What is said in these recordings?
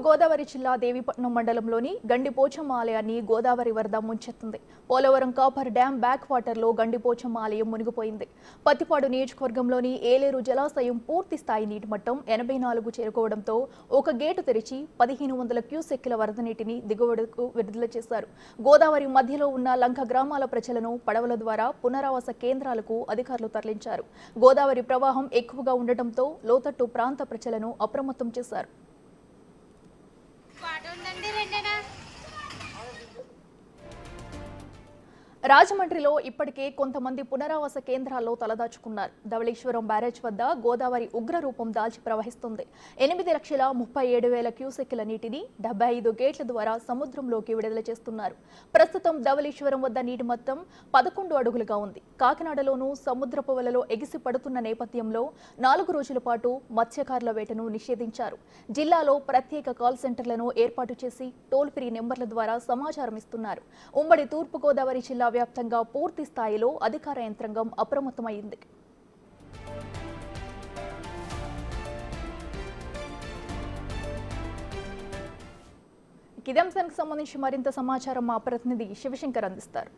గోదావరి జిల్లా దేవీపట్నం మండలంలోని గండిపోచమ్మ ఆలయాన్ని గోదావరి వరద ముంచెత్తింది. పోలవరం కాపర్ డ్యాం బ్యాక్ వాటర్లో గండిపోచమ్మ ఆలయం మునిగిపోయింది. పత్తిపాడు నియోజకవర్గంలోని ఏలేరు జలాశయం పూర్తి స్థాయి నీటి మట్టం 84 చేరుకోవడంతో ఒక గేటు తెరిచి 1500 క్యూసెక్కుల వరద నీటిని దిగువకు విడుదల చేశారు. గోదావరి మధ్యలో ఉన్న లంక గ్రామాల ప్రజలను పడవల ద్వారా పునరావాస కేంద్రాలకు అధికారులు తరలించారు. గోదావరి ప్రవాహం ఎక్కువగా ఉండటంతో లోతట్టు ప్రాంత ప్రజలను అప్రమత్తం చేశారు. రాజమండ్రిలో ఇప్పటికే కొంతమంది పునరావాస కేంద్రాల్లో తలదాచుకున్నారు. ధవళేశ్వరం బ్యారేజ్ వద్ద గోదావరి ఉగ్రరూపం దాల్చి ప్రవహిస్తుంది. 8,37,000 క్యూసెక్కుల నీటిని 75 గేట్ల ద్వారా సముద్రంలోకి విడుదల చేస్తున్నారు. ప్రస్తుతం ధవళేశ్వరం వద్ద నీటి మొత్తం 11 అడుగులుగా ఉంది. కాకినాడలోనూ సముద్రపు వలలో ఎగిసి పడుతున్న నేపథ్యంలో 4 రోజుల పాటు మత్స్యకారుల వేటను నిషేధించారు. జిల్లాలో ప్రత్యేక కాల్ సెంటర్లను ఏర్పాటు చేసి టోల్ ఫ్రీ నెంబర్ల ద్వారా సమాచారం ఇస్తున్నారు. ఉమ్మడి తూర్పుగోదావరి జిల్లా వ్యాప్తంగా పూర్తి స్థాయిలో అధికార యంత్రాంగం అప్రమత్తమైంది. ఇదే అంశానికి సంబంధించి మరింత సమాచారం మా ప్రతినిధి శివశంకర్ అందిస్తారు.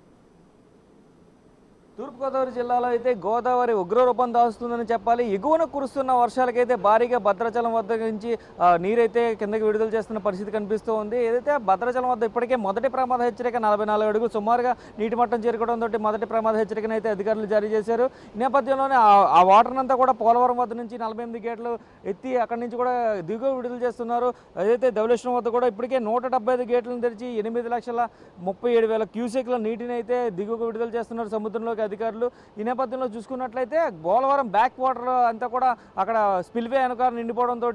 తూర్పుగోదావరి జిల్లాలో అయితే గోదావరి ఉగ్రరూపం దాల్చుతుందని చెప్పాలి. ఎగువన కురుస్తున్న వర్షాలకైతే భారీగా భద్రాచలం వద్ద నుంచి నీరైతే కిందకి విడుదల చేస్తున్న పరిస్థితి కనిపిస్తూ ఉంది. ఏదైతే భద్రాచలం వద్ద ఇప్పటికే మొదటి ప్రమాద హెచ్చరిక 44 అడుగులు సుమారుగా నీటి మట్టం చేరుకోవడంతో మొదటి ప్రమాద హెచ్చరికను అయితే అధికారులు జారీ చేశారు. ఈ నేపథ్యంలోనే ఆ వాటర్ అంతా కూడా పోలవరం వద్ద నుంచి 48 గేట్లు ఎత్తి అక్కడి నుంచి కూడా దిగువ విడుదల చేస్తున్నారు. అదైతే ధవళేశ్వరం వద్ద కూడా ఇప్పటికే 175 గేట్లను తెరిచి 8,37,000 క్యూసెక్ల నీటిని అయితే దిగువకు విడుదల చేస్తున్నారు సముద్రంలోకి అధికారులు. ఈ నేపథ్యంలో చూసుకున్నట్లయితే పోలవరం బ్యాక్ వాటర్ అంతా కూడా అక్కడ స్పిల్వే వెనక నిండిపోవడంతో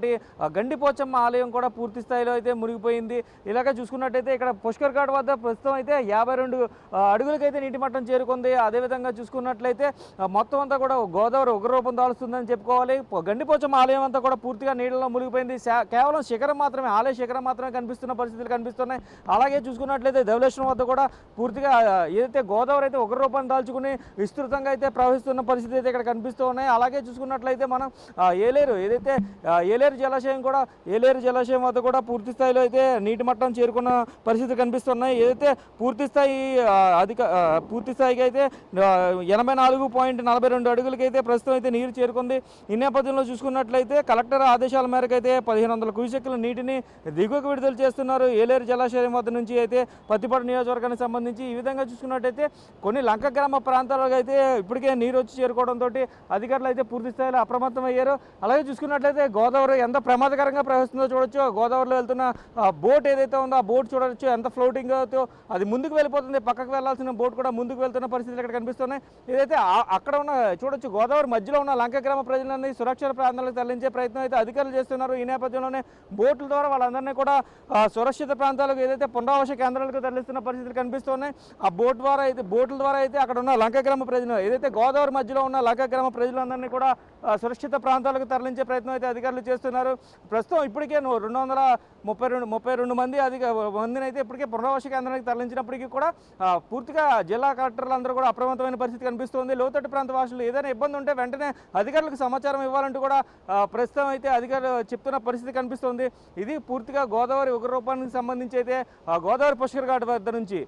గండిపోచమ్మ ఆలయం కూడా పూర్తి స్థాయిలో అయితే మునిగిపోయింది. ఇలాగే చూసుకున్నట్టయితే ఇక్కడ పుష్కర్ ఘాట్ వద్ద ప్రస్తుతం అయితే 52 అడుగులకైతే నీటి మట్టం చేరుకుంది. అదేవిధంగా చూసుకున్నట్లయితే మొత్తం అంతా కూడా గోదావరి ఉగ్రరూపం దాల్స్తుందని చెప్పుకోవాలి. గండిపోచమ్మ ఆలయం అంతా కూడా పూర్తిగా నీళ్ళలో మునిగిపోయింది. కేవలం శిఖరం మాత్రమే, ఆలయ శిఖరం మాత్రమే కనిపిస్తున్న పరిస్థితులు కనిపిస్తున్నాయి. అలాగే చూసుకున్నట్లయితే ధవళేశ్వరం వద్ద కూడా పూర్తిగా ఏదైతే గోదావరి అయితే ఉగ్రరూపాన్ని దాల్చుకుని విస్తృతంగా అయితే ప్రవహిస్తున్న పరిస్థితి అయితే ఇక్కడ కనిపిస్తూ ఉన్నాయి. అలాగే చూసుకున్నట్లయితే మనం ఏలేరు జలాశయం వద్ద కూడా పూర్తి స్థాయిలో అయితే నీటి మట్టం చేరుకున్న పరిస్థితి కనిపిస్తున్నాయి. ఏదైతే పూర్తి స్థాయికి అయితే 84.42 అడుగులకైతే ప్రస్తుతం అయితే నీరు చేరుకుంది. ఈ నేపథ్యంలో చూసుకున్నట్లయితే కలెక్టర్ ఆదేశాల మేరకు అయితే 1500 క్యూసెక్కుల నీటిని దిగువకు విడుదల చేస్తున్నారు. ఏలేరు జలాశయం వద్ద నుంచి అయితే పత్తిపాడు నియోజకవర్గానికి సంబంధించి. ఈ విధంగా చూసుకున్నట్టయితే కొన్ని లంక గ్రామ ప్రాంతాలకు అయితే ఇప్పటికే నీరు వచ్చి చేరుకోవడంతో అధికారులు అయితే పూర్తి స్థాయిలో అప్రమత్తం అయ్యారు. అలాగే చూసుకున్నట్లయితే గోదావరి ఎంత ప్రమాదకరంగా ప్రవహిస్తుందో చూడొచ్చు. గోదావరిలో వెళ్తున్న బోట్ ఏదైతే ఉందో ఆ బోట్ చూడొచ్చు ఎంత ఫ్లోటింగ్ అవుతో అది ముందుకు వెళ్ళిపోతుంది. పక్కకు వెళ్లాల్సిన బోట్ కూడా ముందుకు వెళ్తున్న పరిస్థితులు ఇక్కడ కనిపిస్తున్నాయి. ఏదైతే అక్కడ ఉన్న చూడొచ్చు గోదావరి మధ్యలో ఉన్న లంక గ్రామ ప్రజలందరినీ సురక్షిత ప్రాంతాలకు తరలించే ప్రయత్నం అయితే అధికారులు చేస్తున్నారు. ఈ నేపథ్యంలోనే బోట్ల ద్వారా వాళ్ళందరినీ కూడా సురక్షిత ప్రాంతాలకు ఏదైతే పునరావాస కేంద్రాలకు తరలిస్తున్న పరిస్థితులు కనిపిస్తున్నాయి. ఆ బోట్ల ద్వారా అయితే అక్కడ ఉన్న లంక గ్రామ ప్రజలు ఏదైతే గోదావరి మధ్యలో ఉన్న లంక గ్రామ ప్రజలందరినీ కూడా సురక్షిత ప్రాంతాలకు తరలించే ప్రయత్నం అయితే అధికారులు చేస్తున్నారు. ప్రస్తుతం ఇప్పటికే 232 మందిని అయితే ఇప్పటికే పునరావాస కేంద్రానికి తరలించినప్పటికీ కూడా పూర్తిగా జిల్లా కలెక్టర్లు అందరూ కూడా అప్రమత్తమైన పరిస్థితి కనిపిస్తుంది. లోతట్టు ప్రాంత వాసులు ఏదైనా ఇబ్బంది ఉంటే వెంటనే అధికారులకు సమాచారం ఇవ్వాలంటూ కూడా ప్రస్తుతం అయితే అధికారులు చెప్తున్న పరిస్థితి కనిపిస్తుంది. ఇది పూర్తిగా గోదావరి ఉగ్రరూపానికి సంబంధించి అయితే గోదావరి పుష్కర్ ఘాట్ వద్ద నుంచి